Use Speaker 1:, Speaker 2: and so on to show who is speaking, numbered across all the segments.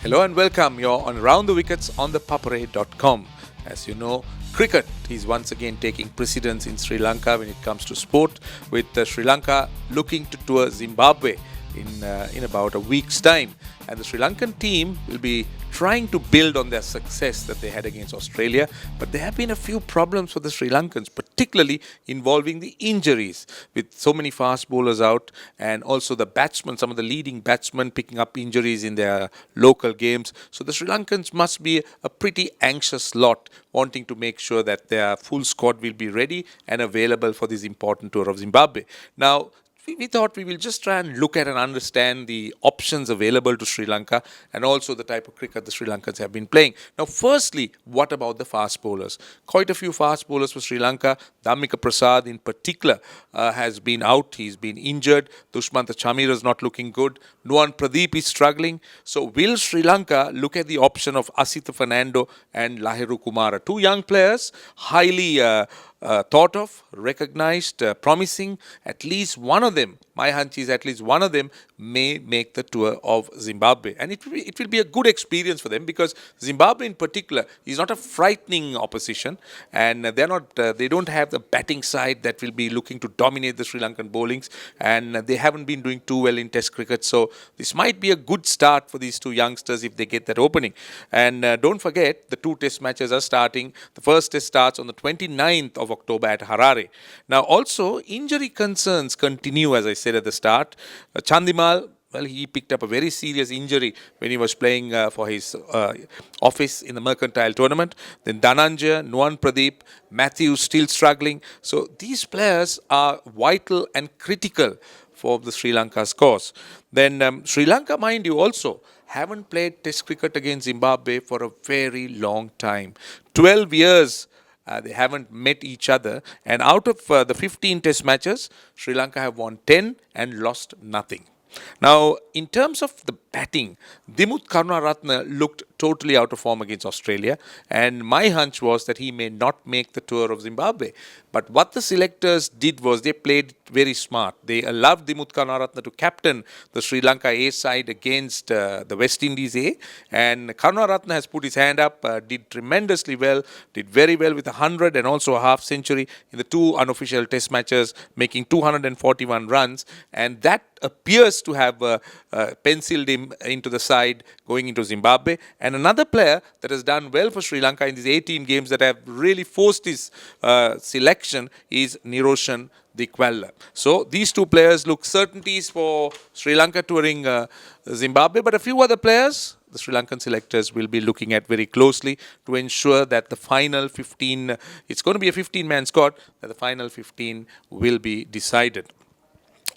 Speaker 1: Hello and welcome. You're on Round the Wickets on ThePapare.com. As you know, cricket is once again taking precedence in Sri Lanka when it comes to sport, with Sri Lanka looking to tour Zimbabwe in about a week's time. And the Sri Lankan team will be trying to build on their success that they had against Australia. But there have been a few problems for the Sri Lankans, particularly involving the injuries, with so many fast bowlers out, and also the batsmen, some of the leading batsmen picking up injuries in their local games. So the Sri Lankans must be a pretty anxious lot, wanting to make sure that their full squad will be ready and available for this important tour of Zimbabwe. Now, we thought we will just try and look at and understand the options available to Sri Lanka and also the type of cricket the Sri Lankans have been playing. Now, firstly, what about the fast bowlers? Quite a few fast bowlers for Sri Lanka. Dhammika Prasad in particular has been out. He's been injured. Dushmantha Chamira is not looking good. Nuwan Pradeep is struggling. So will Sri Lanka look at the option of Asitha Fernando and Lahiru Kumara? Two young players, highly thought of, recognized, promising. At least one of them, my hunch is at least one of them may make the tour of Zimbabwe. And it will be a good experience for them, because Zimbabwe in particular is not a frightening opposition, and they don't have the batting side that will be looking to dominate the Sri Lankan bowlings, and they haven't been doing too well in Test cricket. So this might be a good start for these two youngsters if they get that opening. And don't forget, the two Test matches are starting. The first Test starts on the 29th of October at Harare. Now, also, injury concerns continue, as I said at the start. Chandimal, well, he picked up a very serious injury when he was playing for his office in the Mercantile tournament. Then Dhananjaya, Nuwan Pradeep, Matthews still struggling. So these players are vital and critical for the Sri Lanka's cause. Then Sri Lanka, mind you, also haven't played Test cricket against Zimbabwe for a very long time. 12 years. They haven't met each other, and out of the 15 Test matches, Sri Lanka have won 10 and lost nothing. Now, in terms of the batting, Dimuth Karunaratne looked totally out of form against Australia, and my hunch was that he may not make the tour of Zimbabwe. But what the selectors did was they played very smart. They allowed Dimuth Karunaratne to captain the Sri Lanka A side against the West Indies A, and Karunaratne has put his hand up, did tremendously well, did very well with 100 and also a half century in the two unofficial Test matches, making 241 runs, and that appears to have penciled him into the side going into Zimbabwe. And another player that has done well for Sri Lanka in these 18 games that have really forced his selection is Roshan Abeysinghe. So these two players look certainties for Sri Lanka touring Zimbabwe, but a few other players the Sri Lankan selectors will be looking at very closely to ensure that the final 15, it's going to be a 15-man squad, that the final 15 will be decided.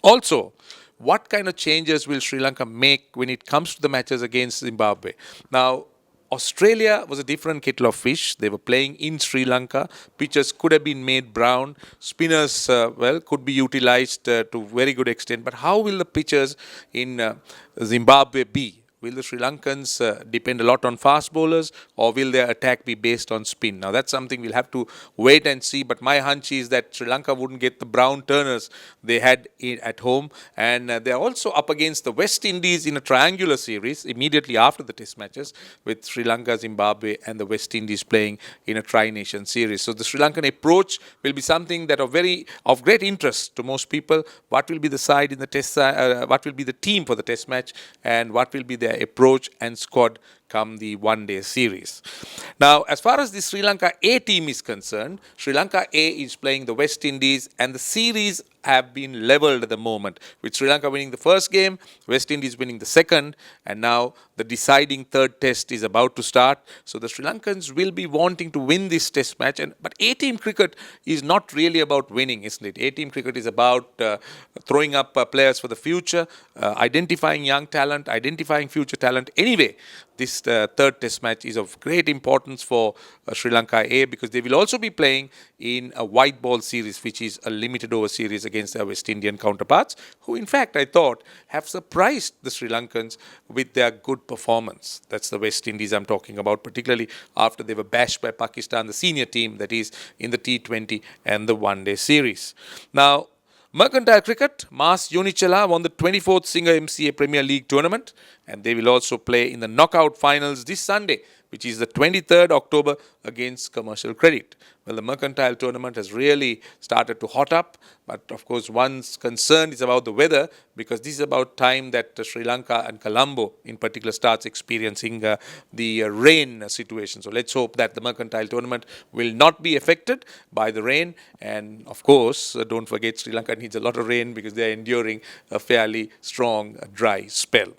Speaker 1: Also, what kind of changes will Sri Lanka make when it comes to the matches against Zimbabwe? Now, Australia was a different kettle of fish. They were playing in Sri Lanka. Pitches could have been made brown. Spinners, could be utilized to very good extent. But how will the pitches in Zimbabwe be? Will the Sri Lankans depend a lot on fast bowlers, or will their attack be based on spin? Now, that's something we'll have to wait and see. But my hunch is that Sri Lanka wouldn't get the brown turners they had at home. And they're also up against the West Indies in a triangular series immediately after the Test matches, with Sri Lanka, Zimbabwe and the West Indies playing in a tri-nation series. So the Sri Lankan approach will be something that of great interest to most people. What will be the side in the Test? What will be the team for the Test match? And what will be their approach and squad come the one-day series. Now, as far as the Sri Lanka A team is concerned, Sri Lanka A is playing the West Indies, and the series have been levelled at the moment, with Sri Lanka winning the first game, West Indies winning the second, and now the deciding third test is about to start. So the Sri Lankans will be wanting to win this test match. But A-team cricket is not really about winning, isn't it? A-team cricket is about throwing up players for the future, identifying young talent, identifying future talent. Anyway, this third test match is of great importance for Sri Lanka A, because they will also be playing in a white ball series, which is a limited over series against their West Indian counterparts, who in fact I thought have surprised the Sri Lankans with their good performance. That's the West Indies I'm talking about, particularly after they were bashed by Pakistan, the senior team, that is in the T20 and the one-day series. Now, Mercantile Cricket, Mas Unichala won the 24th Singer MCA Premier League tournament, and they will also play in the knockout finals this Sunday, which is the 23rd October against Commercial Credit. Well, the Mercantile tournament has really started to hot up, but of course one's concern is about the weather, because this is about time that Sri Lanka and Colombo in particular starts experiencing the rain situation. So let's hope that the Mercantile tournament will not be affected by the rain, and of course don't forget Sri Lanka needs a lot of rain because they are enduring a fairly strong dry spell.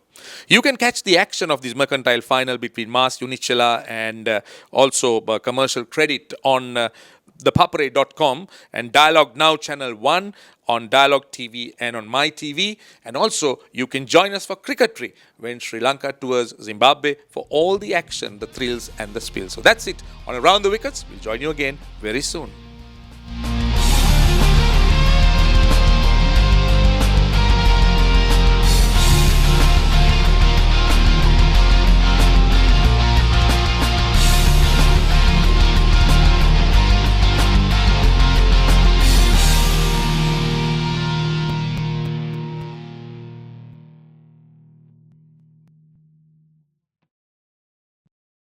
Speaker 1: You can catch the action of this Mercantile final between Mas Unichala and also Commercial Credit on ThePapare.com and Dialogue Now Channel 1 on Dialogue TV and on My TV. And also you can join us for Cricketry when Sri Lanka tours Zimbabwe for all the action, the thrills and the spills. So that's it on Around the Wickets. We'll join you again very soon.